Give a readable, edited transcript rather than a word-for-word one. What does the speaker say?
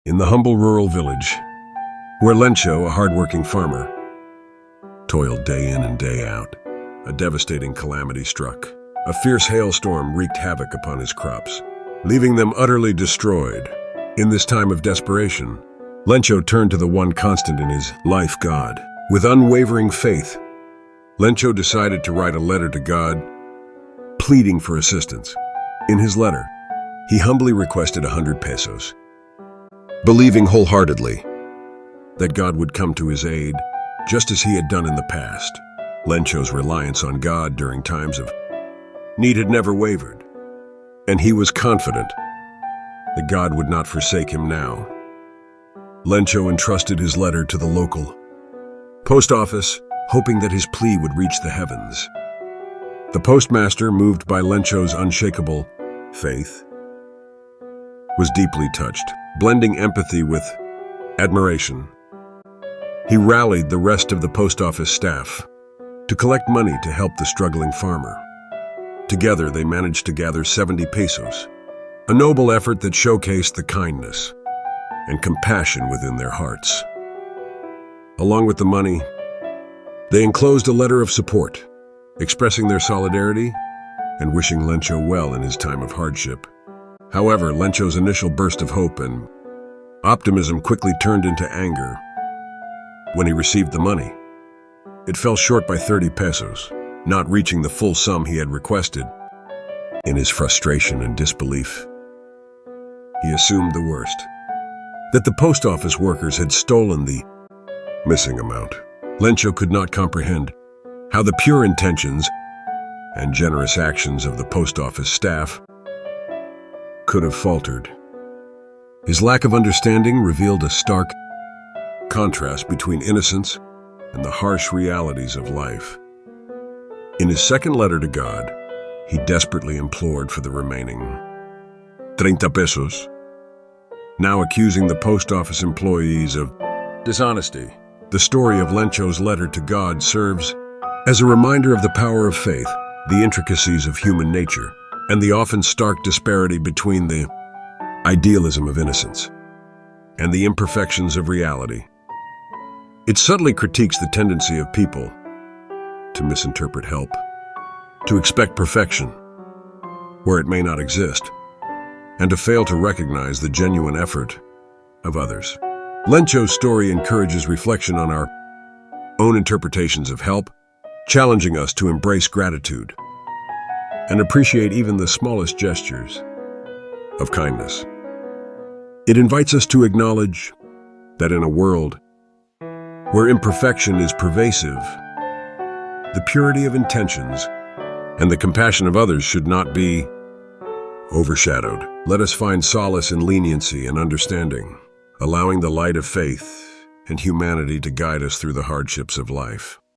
In the humble rural village, where Lencho, a hard-working farmer, toiled day in and day out, a devastating calamity struck. A fierce hailstorm wreaked havoc upon his crops, leaving them utterly destroyed. In this time of desperation, Lencho turned to the one constant in his life, God. With unwavering faith, Lencho decided to write a letter to God, pleading for assistance. In his letter, he humbly requested 100 pesos, believing wholeheartedly that God would come to his aid, just as he had done in the past. Lencho's reliance on God during times of need had never wavered, and he was confident that God would not forsake him now. Lencho entrusted his letter to the local post office, hoping that his plea would reach the heavens. The postmaster, moved by Lencho's unshakable faith, was deeply touched. Blending empathy with admiration, he rallied the rest of the post office staff to collect money to help the struggling farmer. Together, they managed to gather 70 pesos, a noble effort that showcased the kindness and compassion within their hearts. Along with the money, they enclosed a letter of support, expressing their solidarity and wishing Lencho well in his time of hardship. However, Lencho's initial burst of hope and optimism quickly turned into anger. When he received the money, it fell short by 30 pesos, not reaching the full sum he had requested. In his frustration and disbelief, he assumed the worst, that the post office workers had stolen the missing amount. Lencho could not comprehend how the pure intentions and generous actions of the post office staff could have faltered. His lack of understanding revealed a stark contrast between innocence and the harsh realities of life. In his second letter to God, he desperately implored for the remaining 30 pesos, now accusing the post office employees of dishonesty. The story of Lencho's letter to God serves as a reminder of the power of faith, the intricacies of human nature, and the often stark disparity between the idealism of innocence and the imperfections of reality. It subtly critiques the tendency of people to misinterpret help, to expect perfection where it may not exist, and to fail to recognize the genuine effort of others. Lencho's story encourages reflection on our own interpretations of help, challenging us to embrace gratitude and appreciate even the smallest gestures of kindness. It invites us to acknowledge that in a world where imperfection is pervasive, the purity of intentions and the compassion of others should not be overshadowed. Let us find solace in leniency and understanding, allowing the light of faith and humanity to guide us through the hardships of life.